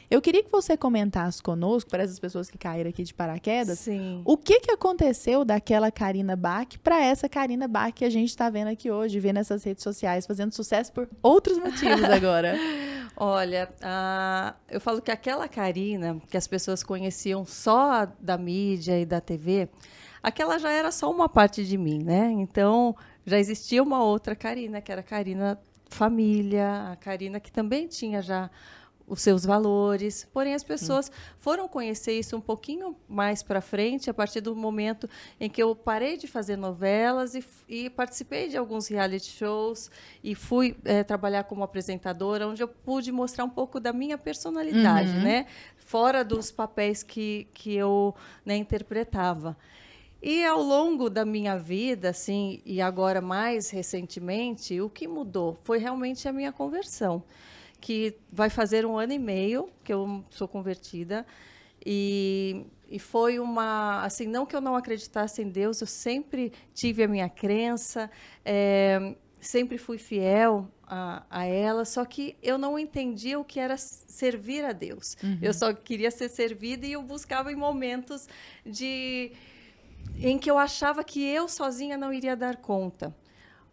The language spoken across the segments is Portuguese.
Eu queria que você comentasse conosco, para essas pessoas que caíram aqui de paraquedas, Sim. o que aconteceu daquela Karina Bach para essa Karina Bach que a gente está vendo aqui hoje, vendo nessas redes sociais, fazendo sucesso por outros motivos agora. Olha, eu falo que aquela Karina, que as pessoas conheciam só da mídia e da TV, aquela já era só uma parte de mim, né? Então, já existia uma outra Karina, que era a Karina família, a Karina que também tinha já os seus valores, porém as pessoas foram conhecer isso um pouquinho mais para frente, a partir do momento em que eu parei de fazer novelas e participei de alguns reality shows e fui trabalhar como apresentadora, onde eu pude mostrar um pouco da minha personalidade, né? Fora dos papéis que eu, né, interpretava. E ao longo da minha vida, assim, e agora mais recentemente, o que mudou foi realmente a minha conversão, que vai fazer 1 ano e meio que eu sou convertida. E foi uma... Assim, não que eu não acreditasse em Deus, eu sempre tive a minha crença, sempre fui fiel a ela, só que eu não entendia o que era servir a Deus. Eu só queria ser servida e eu buscava em momentos em que eu achava que eu sozinha não iria dar conta.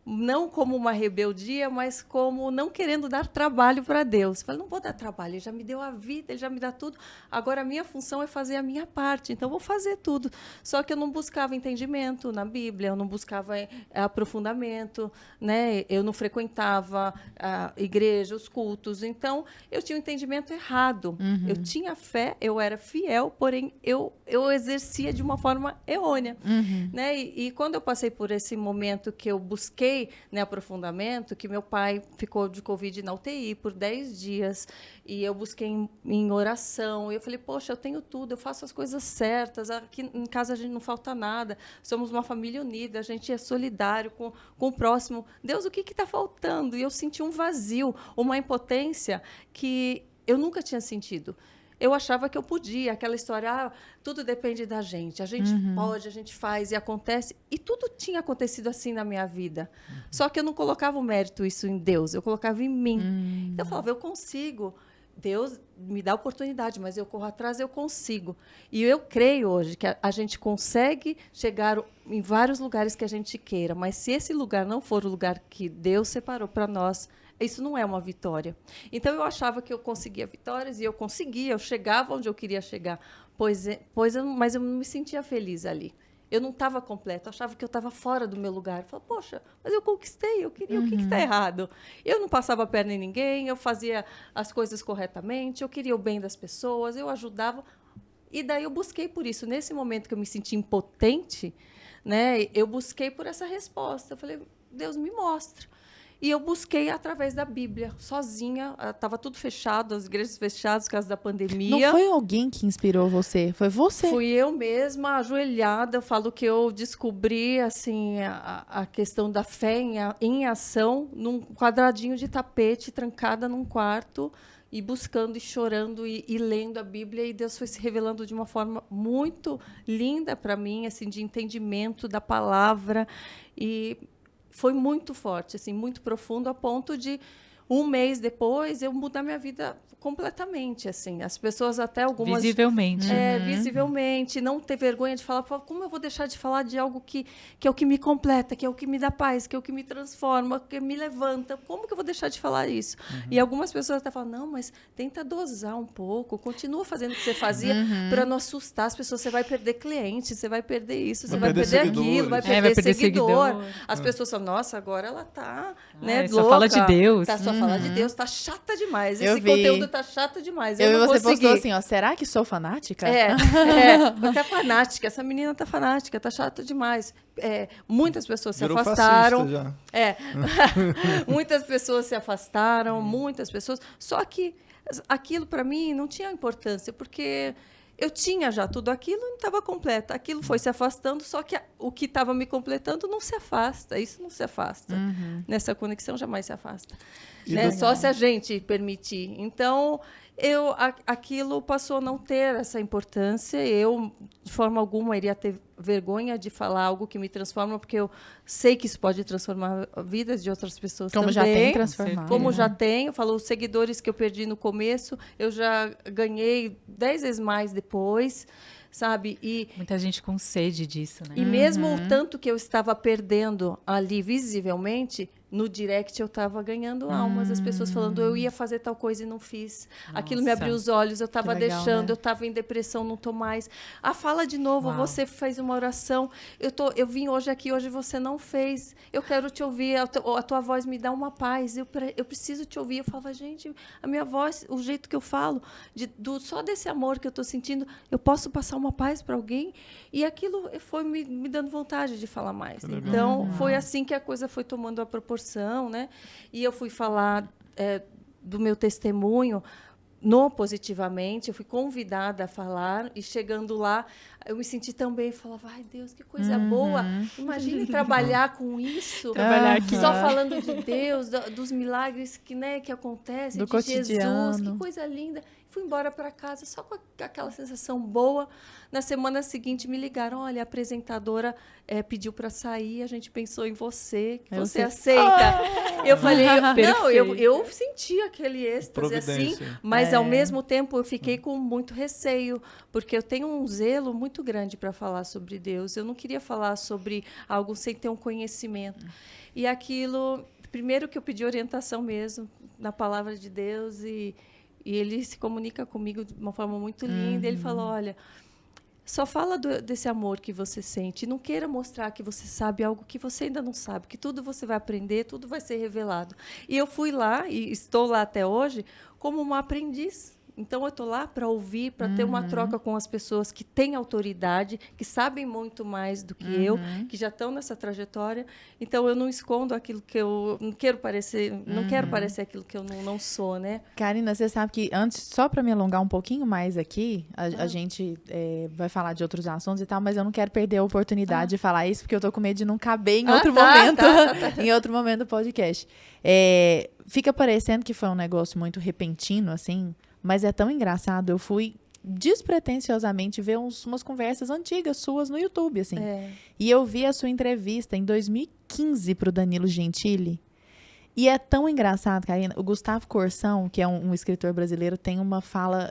Não como uma rebeldia, mas como não querendo dar trabalho para Deus. Falei, não vou dar trabalho, ele já me deu a vida, ele já me dá tudo. Agora a minha função é fazer a minha parte, então vou fazer tudo. Só que eu não buscava entendimento na Bíblia, eu não buscava aprofundamento, né? Eu não frequentava a igreja, os cultos. Então, eu tinha um entendimento errado. Eu tinha fé, eu era fiel, porém eu exercia de uma forma errônea. Né? E quando eu passei por esse momento que eu busquei, né, aprofundamento, que meu pai ficou de Covid na UTI por 10 dias, e eu busquei em oração, e eu falei, poxa, eu tenho tudo, eu faço as coisas certas, aqui em casa a gente não falta nada, somos uma família unida, a gente é solidário com o próximo. Deus, o que está faltando? E eu senti um vazio, uma impotência que eu nunca tinha sentido. Eu achava que eu podia, aquela história, tudo depende da gente, a gente pode, a gente faz e acontece. E tudo tinha acontecido assim na minha vida. Só que eu não colocava o mérito isso em Deus, eu colocava em mim. Então eu falava, eu consigo. Deus me dá oportunidade, mas eu corro atrás, eu consigo. E eu creio hoje que a gente consegue chegar em vários lugares que a gente queira, mas se esse lugar não for o lugar que Deus separou para nós, isso não é uma vitória. Então, eu achava que eu conseguia vitórias, e eu conseguia, eu chegava onde eu queria chegar, mas eu não me sentia feliz ali. Eu não estava completa, eu achava que eu estava fora do meu lugar. Eu falava, poxa, mas eu conquistei, eu queria, o que está errado? Eu não passava a perna em ninguém, eu fazia as coisas corretamente, eu queria o bem das pessoas, eu ajudava. E daí eu busquei por isso. Nesse momento que eu me senti impotente, né, eu busquei por essa resposta. Eu falei, Deus, me mostra. E eu busquei através da Bíblia, sozinha. Estava tudo fechado, as igrejas fechadas por causa da pandemia. Não foi alguém que inspirou você, foi você. Fui eu mesma, ajoelhada. Eu falo que eu descobri assim, a questão da fé em ação num quadradinho de tapete, trancada num quarto, e buscando e chorando e lendo a Bíblia. E Deus foi se revelando de uma forma muito linda para mim, assim, de entendimento da palavra. E foi muito forte, assim, muito profundo, a ponto de 1 mês depois eu mudar minha vida completamente, assim. As pessoas até algumas... Visivelmente. Visivelmente, não ter vergonha de falar, como eu vou deixar de falar de algo que é o que me completa, que é o que me dá paz, que é o que me transforma, que me levanta. Como que eu vou deixar de falar isso? E algumas pessoas até falam, não, mas tenta dosar um pouco, continua fazendo o que você fazia para não assustar as pessoas. Você vai perder cliente, você vai perder isso, você vai perder aquilo, vai perder seguidor. As pessoas falam, nossa, agora ela tá, né, só fala de Deus. Só fala de Deus, tá chata demais. Eu Esse vi. conteúdo tá chato demais. Eu não vi você consegui. postou assim, ó, será que sou fanática? Tá fanática. Essa menina tá fanática, tá chata demais. Muitas pessoas se Virou afastaram. fascista já. Muitas pessoas se afastaram, muitas pessoas. Só que aquilo para mim não tinha importância, porque eu tinha já tudo aquilo e não estava completa. Aquilo foi se afastando, só que o que estava me completando não se afasta. Isso não se afasta. Nessa conexão jamais se afasta. Né? Só se a gente permitir. Então, aquilo passou a não ter essa importância. Eu, de forma alguma, iria ter vergonha de falar algo que me transforma, porque eu sei que isso pode transformar a vida de outras pessoas Como também. já tem transformado. Como já tem. Eu falo, os seguidores que eu perdi no começo, eu já ganhei 10 vezes mais depois, sabe? E muita gente com sede disso, né? E mesmo o tanto que eu estava perdendo ali visivelmente, no direct eu estava ganhando almas, as pessoas falando, eu ia fazer tal coisa e não fiz. Aquilo me abriu os olhos, eu estava deixando, né? Eu estava em depressão, não estou mais. Fala de novo, você fez uma oração, eu vim hoje aqui, hoje você não fez, eu quero te ouvir, a tua voz me dá uma paz, eu preciso te ouvir. Eu falava, gente, a minha voz, o jeito que eu falo, só desse amor que eu estou sentindo, eu posso passar uma paz para alguém? E aquilo foi me dando vontade de falar mais. Então, foi assim que a coisa foi tomando a proporção, né? E eu fui falar do meu testemunho no Positivamente, eu fui convidada a falar, e chegando lá, eu me senti tão bem, falava, ai Deus, que coisa boa, imagine trabalhar com isso, trabalhar aqui, só falando de Deus, dos milagres que acontecem, do de cotidiano. Jesus, que coisa linda. Fui embora para casa só com aquela sensação boa. Na semana seguinte me ligaram, olha, a apresentadora pediu para sair, a gente pensou em você, que você aceita. Eu falei, não, eu senti aquele êxtase assim, mas ao mesmo tempo eu fiquei com muito receio, porque eu tenho um zelo muito grande para falar sobre Deus. Eu não queria falar sobre algo sem ter um conhecimento. E aquilo, primeiro que eu pedi orientação mesmo na palavra de Deus, e ele se comunica comigo de uma forma muito linda. Ele falou, olha, só fala desse amor que você sente. Não queira mostrar que você sabe algo que você ainda não sabe, que tudo você vai aprender, tudo vai ser revelado. E eu fui lá, e estou lá até hoje, como uma aprendiz. Então, eu estou lá para ouvir, para ter uma troca com as pessoas que têm autoridade, que sabem muito mais do que eu, que já estão nessa trajetória. Então, eu não escondo aquilo que eu não quero parecer, não quero parecer aquilo que eu não sou, né? Karina, você sabe que antes, só para me alongar um pouquinho mais aqui, a gente vai falar de outros assuntos e tal, mas eu não quero perder a oportunidade de falar isso, porque eu tô com medo de não caber em outro momento, em outro momento do podcast. Fica parecendo que foi um negócio muito repentino, assim, mas é tão engraçado. Eu fui despretensiosamente ver umas conversas antigas suas no YouTube, assim. E eu vi a sua entrevista em 2015 pro Danilo Gentili. E é tão engraçado, Karina. O Gustavo Corsão, que é um escritor brasileiro, tem uma fala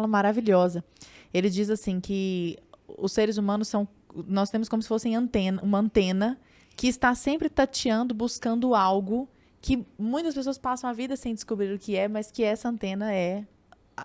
maravilhosa. Ele diz assim que os seres humanos nós temos como se fossem uma antena que está sempre tateando, buscando algo que muitas pessoas passam a vida sem descobrir o que é, mas que essa antena é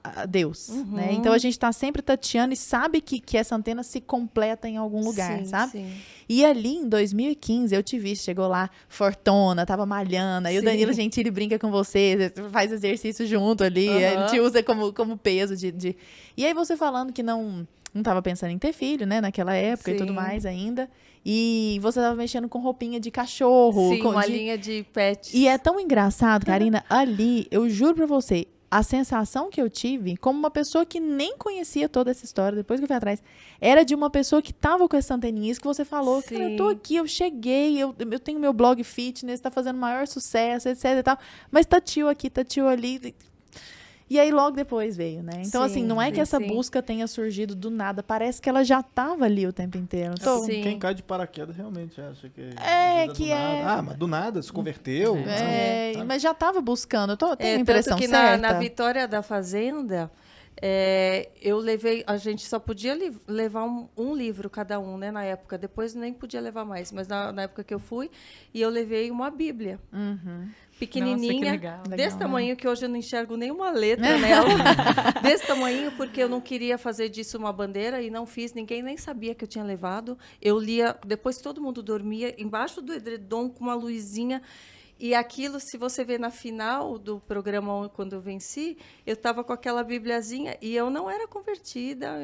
a Deus, né? Então a gente está sempre tateando e sabe que essa antena se completa em algum lugar, sabe? Sim. E ali em 2015 eu te vi, chegou lá fortona, tava malhando, aí o Danilo Gentili brinca com você, faz exercício junto ali, ele te usa como peso de... E aí você falando que não estava pensando em ter filho, né, naquela época e tudo mais ainda. E você estava mexendo com roupinha de cachorro. Sim, uma linha de pets. E é tão engraçado, Karina, ali, eu juro pra você, a sensação que eu tive, como uma pessoa que nem conhecia toda essa história, depois que eu fui atrás, era de uma pessoa que tava com essa anteninha, isso que você falou. Cara, eu tô aqui, eu cheguei, eu tenho meu blog fitness, tá fazendo maior sucesso, etc e tal, mas tatiu aqui, tatiu ali... E aí logo depois veio, né? Então, assim, não é que essa busca tenha surgido do nada. Parece que ela já estava ali o tempo inteiro. Então, quem cai de paraquedas realmente acha que... mas do nada, se converteu. Mas já estava buscando. Eu tenho a impressão tanto que certa. Na Vitória da Fazenda, eu levei... A gente só podia levar um livro cada um, né? Na época. Depois nem podia levar mais. Mas na época que eu fui, e eu levei uma Bíblia. Pequenininha, Nossa, desse tamanho, que hoje eu não enxergo nenhuma letra nela, desse tamanho, porque eu não queria fazer disso uma bandeira e não fiz, ninguém nem sabia que eu tinha levado. Eu lia, depois todo mundo dormia, embaixo do edredom com uma luzinha, e aquilo, se você vê na final do programa, quando eu venci, eu estava com aquela bibliazinha, e eu não era convertida,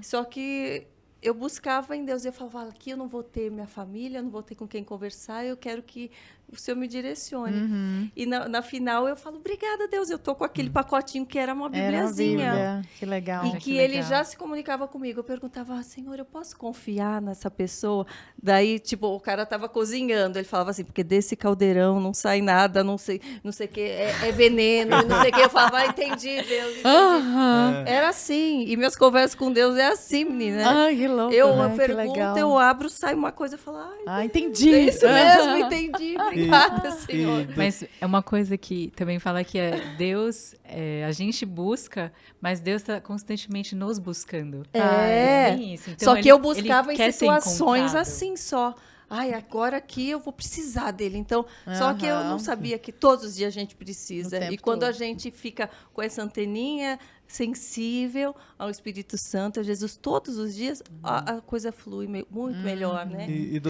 só que eu buscava em Deus, eu falava, aqui eu não vou ter minha família, eu não vou ter com quem conversar, eu quero que o Senhor me direcione. E na final eu falo, obrigada, Deus, eu tô com aquele pacotinho que era uma bibliazinha. Era uma Bíblia. Que legal. E que ele já se comunicava comigo. Eu perguntava, Senhor, eu posso confiar nessa pessoa? Daí, tipo, o cara estava cozinhando. Ele falava assim, porque desse caldeirão não sai nada, não sei o que, é veneno, não sei o que. Eu falava, entendi, Deus, entendi. Era assim. E minhas conversas com Deus é assim, menina. Ai, que louco, eu né? pergunto, eu abro, sai uma coisa, eu falo, entendi. É isso mesmo, entendi. Obrigada, Senhor. Mas é uma coisa que também fala que Deus, a gente busca, mas Deus está constantemente nos buscando. Bem isso. Então, só que eu buscava em quer ser situações encontrado. assim só. Agora aqui eu vou precisar dele. Então, só que eu não sabia que todos os dias a gente precisa. E quando a gente fica com essa anteninha sensível ao Espírito Santo, a Jesus, todos os dias, a coisa flui muito melhor, né?